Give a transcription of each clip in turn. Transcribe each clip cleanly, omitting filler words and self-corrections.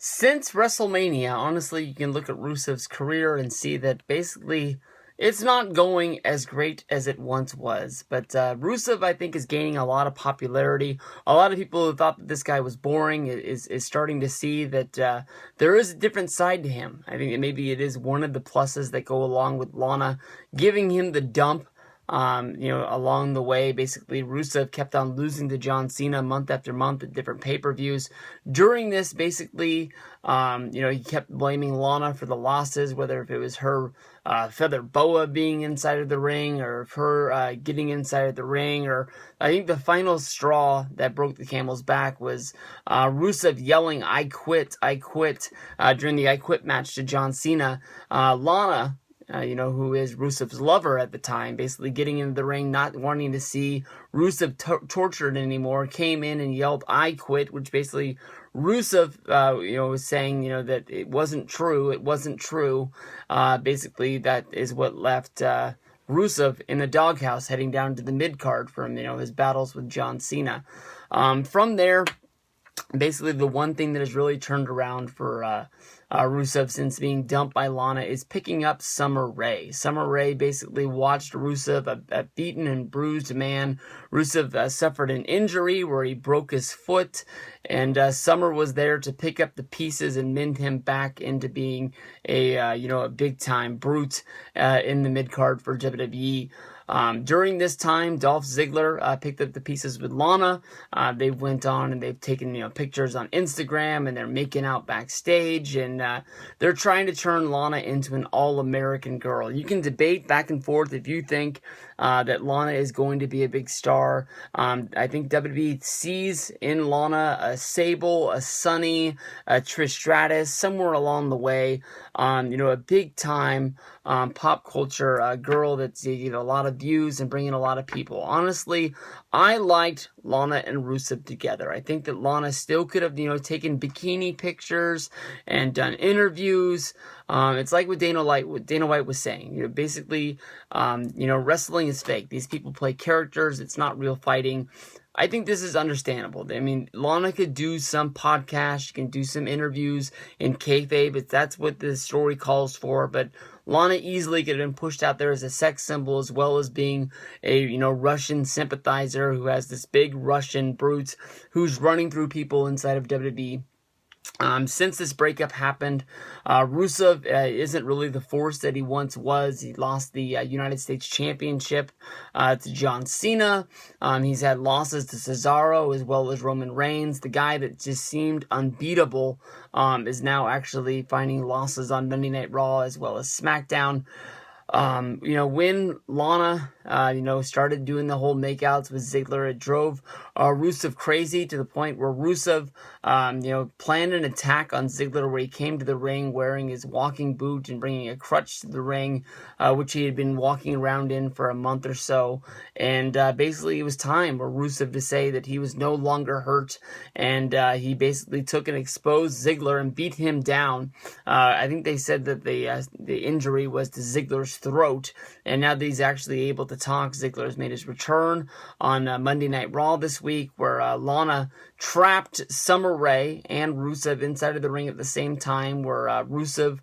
Since WrestleMania, honestly, you can look at Rusev's career and see that basically it's not going as great as it once was. But Rusev, I think, is gaining a lot of popularity. A lot of people who thought that this guy was boring is starting to see that there is a different side to him. I think that maybe it is one of the pluses that go along with Lana giving him the dump. Along the way, basically, Rusev kept on losing to John Cena month after month at different pay-per-views. During this, basically, he kept blaming Lana for the losses, whether if it was her feather boa being inside of the ring, or if her getting inside of the ring, or I think the final straw that broke the camel's back was Rusev yelling, I quit, during the I Quit match to John Cena. Lana, who is Rusev's lover at the time, basically getting into the ring, not wanting to see Rusev tortured anymore, came in and yelled, I quit, which basically Rusev, was saying, that it wasn't true. Basically, that is what left Rusev in the doghouse heading down to the mid-card from, his battles with John Cena. From there, basically the one thing that has really turned around for Rusev since being dumped by Lana is picking up Summer Rae. Summer Rae basically watched Rusev, a beaten and bruised man. Rusev suffered an injury where he broke his foot, and Summer was there to pick up the pieces and mend him back into being a big-time brute in the mid-card for WWE. During this time, Dolph Ziggler picked up the pieces with Lana. They went on and they've taken pictures on Instagram, and they're making out backstage, and they're trying to turn Lana into an all-American girl. You can debate back and forth if you think that Lana is going to be a big star. I think WWE sees in Lana a Sable, a Sunny, a Trish Stratus, somewhere along the way. A big-time pop culture girl that's a lot of views and bringing a lot of people. Honestly, I liked Lana and Rusev together. I think that Lana still could have, taken bikini pictures and done interviews. It's like what Dana White was saying. Basically, wrestling is fake. These people play characters. It's not real fighting. I think this is understandable. I mean, Lana could do some podcasts, she can do some interviews in kayfabe, if that's what the story calls for, but Lana easily could have been pushed out there as a sex symbol, as well as being a, Russian sympathizer who has this big Russian brute who's running through people inside of WWE. Since this breakup happened, Rusev isn't really the force that he once was. He lost the United States Championship to John Cena. He's had losses to Cesaro as well as Roman Reigns. The guy that just seemed unbeatable is now actually finding losses on Monday Night Raw as well as SmackDown. When Lana, started doing the whole makeouts with Ziggler, it drove Rusev crazy to the point where Rusev, planned an attack on Ziggler where he came to the ring wearing his walking boot and bringing a crutch to the ring, which he had been walking around in for a month or so. And basically it was time for Rusev to say that he was no longer hurt, and he basically took and exposed Ziggler and beat him down. I think they said that the injury was to Ziggler's throat, and now that he's actually able to talk, Ziggler has made his return on Monday Night Raw this week, where Lana trapped Summer Rae and Rusev inside of the ring at the same time, where Rusev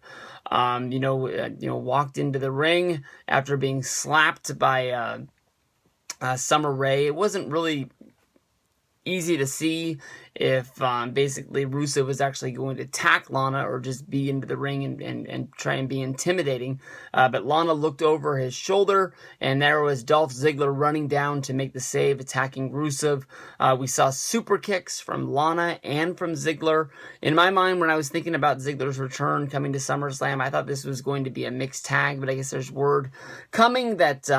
walked into the ring after being slapped by Summer Rae. It wasn't really easy to see if basically Rusev was actually going to attack Lana or just be into the ring and try and be intimidating. But Lana looked over his shoulder, and there was Dolph Ziggler running down to make the save, attacking Rusev. We saw super kicks from Lana and from Ziggler. In my mind, when I was thinking about Ziggler's return coming to SummerSlam, I thought this was going to be a mixed tag, but I guess there's word coming that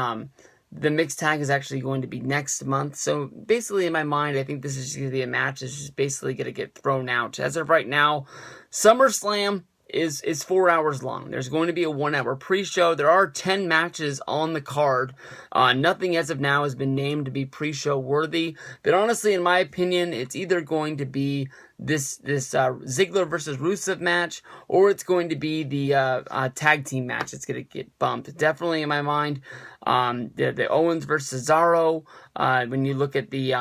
the mixed tag is actually going to be next month. So basically in my mind, I think this is going to be a match that's just basically going to get thrown out. As of right now, SummerSlam is 4 hours long. There's going to be a 1 hour pre-show. There are 10 matches on the card. Nothing as of now has been named to be pre-show worthy. But honestly, in my opinion, it's either going to be this Ziggler versus Rusev match, or it's going to be the tag team match. It's going to get bumped. Definitely in my mind, the Owens versus Cesaro. When you look at the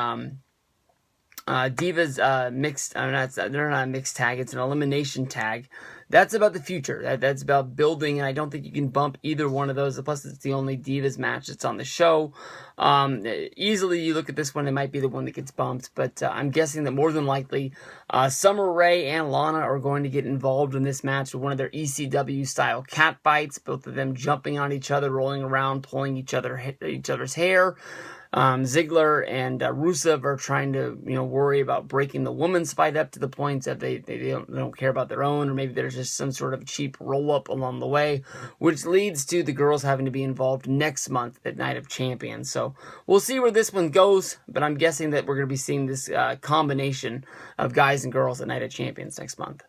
Divas mixed. They're not a mixed tag. It's an elimination tag. That's about the future. That's about building, and I don't think you can bump either one of those. Plus, it's the only Divas match that's on the show. Easily, you look at this one, it might be the one that gets bumped, but I'm guessing that more than likely, Summer Rae and Lana are going to get involved in this match with one of their ECW-style cat fights, both of them jumping on each other, rolling around, pulling each other's hair. Ziggler and Rusev are trying to, worry about breaking the women's fight up to the point that they don't care about their own, or maybe there's just some sort of cheap roll-up along the way, which leads to the girls having to be involved next month at Night of Champions. So we'll see where this one goes, but I'm guessing that we're going to be seeing this combination of guys and girls at Night of Champions next month.